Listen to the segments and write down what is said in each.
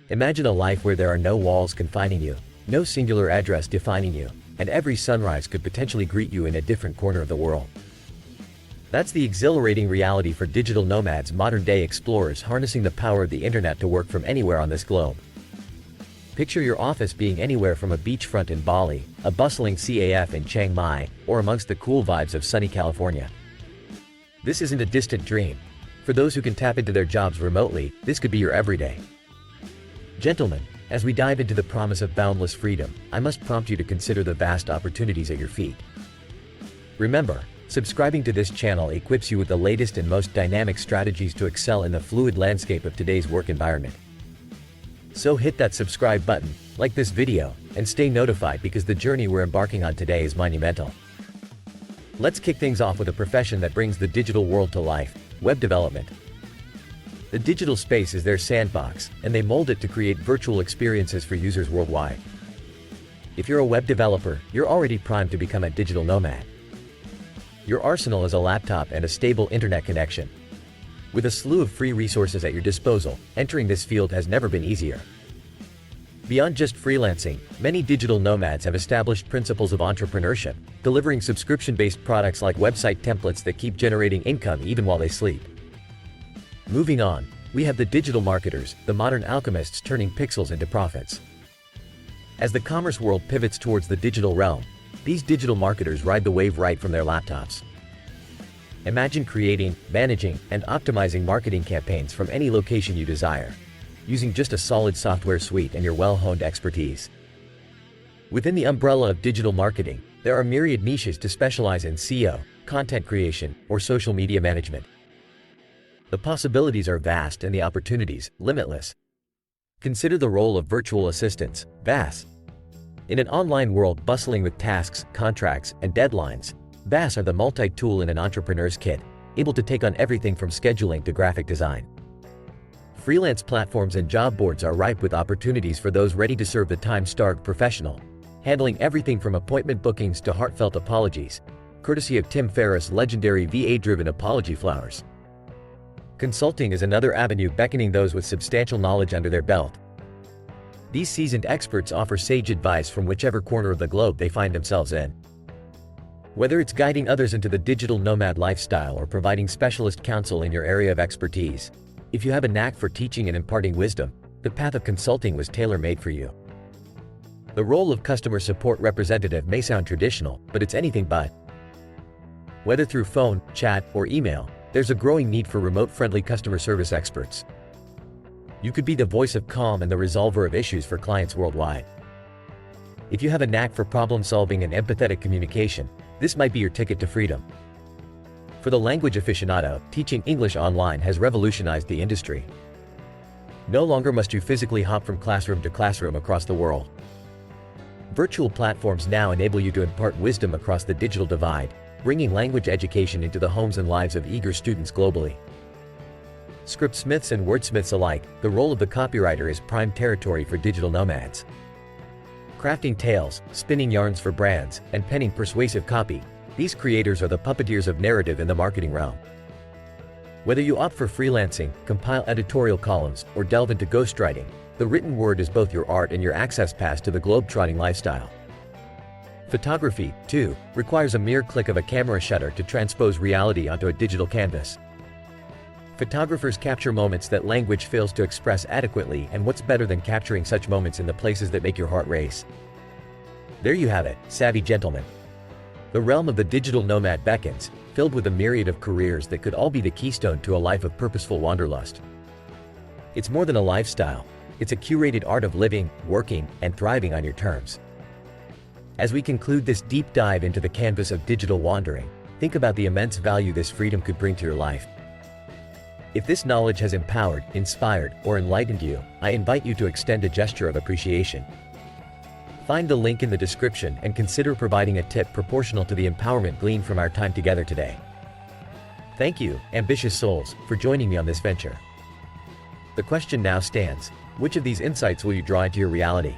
Imagine a life where there are no walls confining you, no singular address defining you, and every sunrise could potentially greet you in a different corner of the world. That's the exhilarating reality for digital nomads, modern-day explorers harnessing the power of the internet to work from anywhere on this globe. Picture your office being anywhere from a beachfront in Bali, a bustling CAF in Chiang Mai, or amongst the cool vibes of sunny California. This isn't a distant dream. For those who can tap into their jobs remotely, this could be your everyday. Gentlemen, as we dive into the promise of boundless freedom, I must prompt you to consider the vast opportunities at your feet. Remember, subscribing to this channel equips you with the latest and most dynamic strategies to excel in the fluid landscape of today's work environment. So hit that subscribe button, like this video, and stay notified because the journey we're embarking on today is monumental. Let's kick things off with a profession that brings the digital world to life: web development. The digital space is their sandbox, and they mold it to create virtual experiences for users worldwide. If you're a web developer, you're already primed to become a digital nomad. Your arsenal is a laptop and a stable internet connection. With a slew of free resources at your disposal, entering this field has never been easier. Beyond just freelancing, many digital nomads have established principles of entrepreneurship, delivering subscription-based products like website templates that keep generating income even while they sleep. Moving on, we have the digital marketers, the modern alchemists turning pixels into profits. As the commerce world pivots towards the digital realm, these digital marketers ride the wave right from their laptops. Imagine creating, managing, and optimizing marketing campaigns from any location you desire, using just a solid software suite and your well-honed expertise. Within the umbrella of digital marketing, there are myriad niches to specialize in SEO, content creation, or social media management. The possibilities are vast and the opportunities limitless. Consider the role of virtual assistants, VAS. In an online world bustling with tasks, contracts, and deadlines, VAS are the multi-tool in an entrepreneur's kit, able to take on everything from scheduling to graphic design. Freelance platforms and job boards are ripe with opportunities for those ready to serve the time-starved professional, handling everything from appointment bookings to heartfelt apologies, courtesy of Tim Ferriss' legendary VA-driven apology flowers. Consulting is another avenue beckoning those with substantial knowledge under their belt. These seasoned experts offer sage advice from whichever corner of the globe they find themselves in. Whether it's guiding others into the digital nomad lifestyle or providing specialist counsel in your area of expertise, if you have a knack for teaching and imparting wisdom, the path of consulting was tailor-made for you. The role of customer support representative may sound traditional, but it's anything but. Whether through phone, chat, or email, there's a growing need for remote-friendly customer service experts. You could be the voice of calm and the resolver of issues for clients worldwide. If you have a knack for problem-solving and empathetic communication, this might be your ticket to freedom. For the language aficionado, teaching English online has revolutionized the industry. No longer must you physically hop from classroom to classroom across the world. Virtual platforms now enable you to impart wisdom across the digital divide, bringing language education into the homes and lives of eager students globally. Scriptsmiths and wordsmiths alike, the role of the copywriter is prime territory for digital nomads. Crafting tales, spinning yarns for brands, and penning persuasive copy, these creators are the puppeteers of narrative in the marketing realm. Whether you opt for freelancing, compile editorial columns, or delve into ghostwriting, the written word is both your art and your access pass to the globe-trotting lifestyle. Photography, too, requires a mere click of a camera shutter to transpose reality onto a digital canvas. Photographers capture moments that language fails to express adequately, and what's better than capturing such moments in the places that make your heart race? There you have it, savvy gentlemen. The realm of the digital nomad beckons, filled with a myriad of careers that could all be the keystone to a life of purposeful wanderlust. It's more than a lifestyle, it's a curated art of living, working, and thriving on your terms. As we conclude this deep dive into the canvas of digital wandering, think about the immense value this freedom could bring to your life. If this knowledge has empowered, inspired, or enlightened you, I invite you to extend a gesture of appreciation. Find the link in the description and consider providing a tip proportional to the empowerment gleaned from our time together today. Thank you, ambitious souls, for joining me on this venture. The question now stands: which of these insights will you draw into your reality?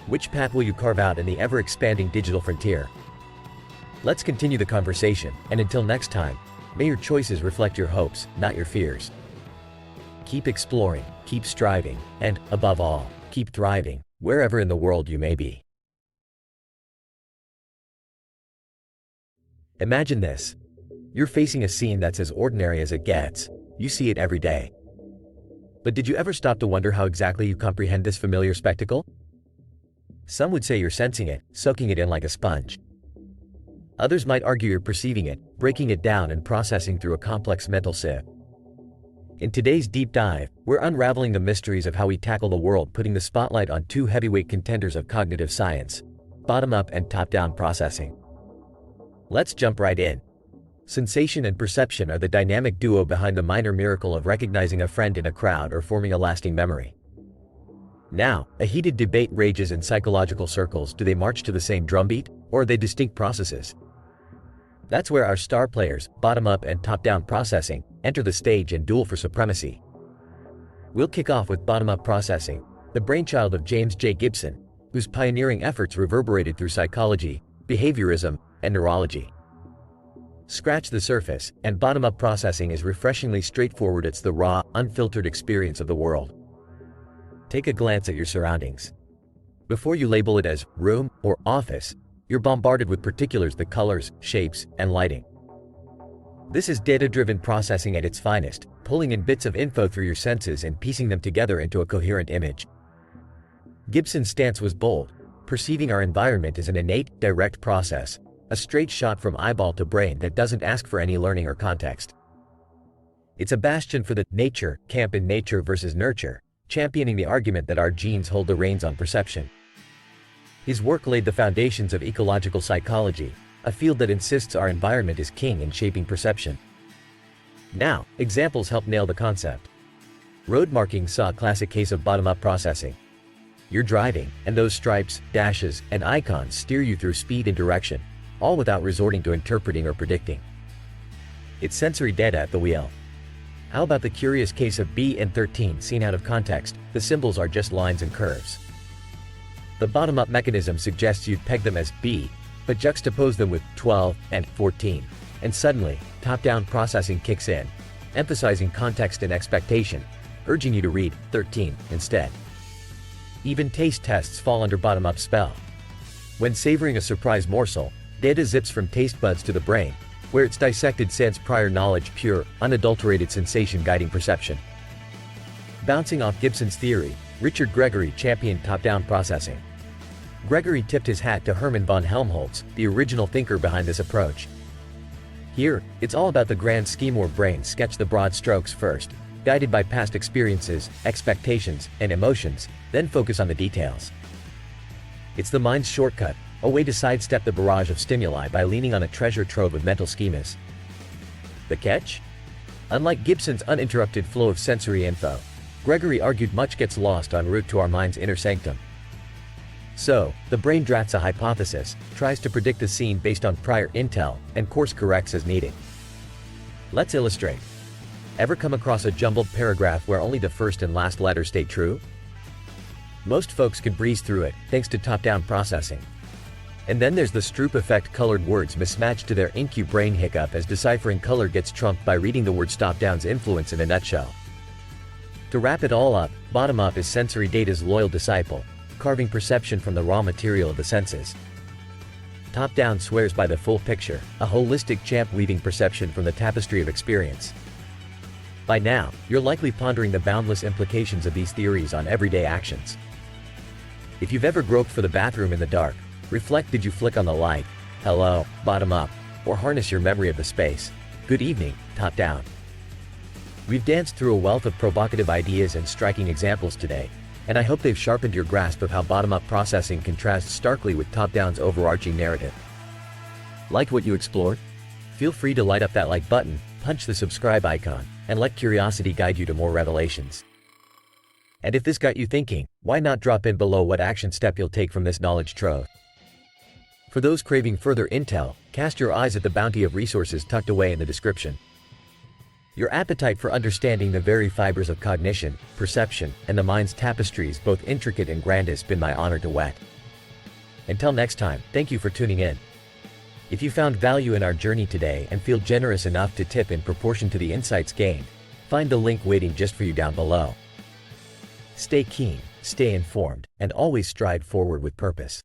Which path will you carve out in the ever-expanding digital frontier? Let's continue the conversation, and until next time, may your choices reflect your hopes, not your fears. Keep exploring, keep striving, and, above all, keep thriving, wherever in the world you may be. Imagine this. You're facing a scene that's as ordinary as it gets. You see it every day. But did you ever stop to wonder how exactly you comprehend this familiar spectacle? Some would say you're sensing it, soaking it in like a sponge. Others might argue you're perceiving it, breaking it down and processing through a complex mental sieve. In today's deep dive, we're unraveling the mysteries of how we tackle the world, putting the spotlight on two heavyweight contenders of cognitive science: bottom-up and top-down processing. Let's jump right in. Sensation and perception are the dynamic duo behind the minor miracle of recognizing a friend in a crowd or forming a lasting memory. Now, a heated debate rages in psychological circles. Do they march to the same drumbeat, or are they distinct processes? That's where our star players, bottom-up and top-down processing, enter the stage and duel for supremacy. We'll kick off with bottom-up processing, the brainchild of James J. Gibson, whose pioneering efforts reverberated through psychology, behaviorism, and neurology. Scratch the surface, and bottom-up processing is refreshingly straightforward. It's the raw, unfiltered experience of the world. Take a glance at your surroundings. Before you label it as room or office, you're bombarded with particulars: the colors, shapes, and lighting. This is data-driven processing at its finest, pulling in bits of info through your senses and piecing them together into a coherent image. Gibson's stance was bold. Perceiving our environment is an innate, direct process, a straight shot from eyeball to brain that doesn't ask for any learning or context. It's a bastion for the nature camp in nature versus nurture, championing the argument that our genes hold the reins on perception. His work laid the foundations of ecological psychology, a field that insists our environment is king in shaping perception. Now, examples help nail the concept. Road marking saw a classic case of bottom-up processing. You're driving, and those stripes, dashes, and icons steer you through speed and direction, all without resorting to interpreting or predicting. It's sensory data at the wheel. How about the curious case of B and 13 seen out of context? The symbols are just lines and curves. The bottom-up mechanism suggests you'd peg them as B, but juxtapose them with 12 and 14, and suddenly, top-down processing kicks in, emphasizing context and expectation, urging you to read 13 instead. Even taste tests fall under bottom-up spell. When savoring a surprise morsel, data zips from taste buds to the brain, where it's dissected sans prior knowledge, pure, unadulterated sensation guiding perception. Bouncing off Gibson's theory, Richard Gregory championed top-down processing. Gregory tipped his hat to Hermann von Helmholtz, the original thinker behind this approach. Here, it's all about the grand scheme. Our brains sketch the broad strokes first, guided by past experiences, expectations, and emotions, then focus on the details. It's the mind's shortcut, a way to sidestep the barrage of stimuli by leaning on a treasure trove of mental schemas. The catch? Unlike Gibson's uninterrupted flow of sensory info, Gregory argued much gets lost en route to our mind's inner sanctum. So, the brain drafts a hypothesis, tries to predict the scene based on prior intel, and course corrects as needed. Let's illustrate. Ever come across a jumbled paragraph where only the first and last letters stay true? Most folks could breeze through it, thanks to top-down processing. And then there's the Stroop effect: colored words mismatched to their InQ brain hiccup as deciphering color gets trumped by reading the word. Top-down's influence in a nutshell. To wrap it all up, bottom-up is sensory data's loyal disciple, carving perception from the raw material of the senses. Top-down swears by the full picture, a holistic champ weaving perception from the tapestry of experience. By now, you're likely pondering the boundless implications of these theories on everyday actions. If you've ever groped for the bathroom in the dark, reflect: did you flick on the light, hello, bottom up, or harness your memory of the space, good evening, top down? We've danced through a wealth of provocative ideas and striking examples today, and I hope they've sharpened your grasp of how bottom-up processing contrasts starkly with top-down's overarching narrative. Liked what you explored? Feel free to light up that like button, punch the subscribe icon, and let curiosity guide you to more revelations. And if this got you thinking, why not drop in below what action step you'll take from this knowledge trove? For those craving further intel, cast your eyes at the bounty of resources tucked away in the description. Your appetite for understanding the very fibers of cognition, perception, and the mind's tapestries, both intricate and grand, has been my honor to whet. Until next time, thank you for tuning in. If you found value in our journey today and feel generous enough to tip in proportion to the insights gained, Find the link waiting just for you down below. Stay keen, stay informed, and always stride forward with purpose.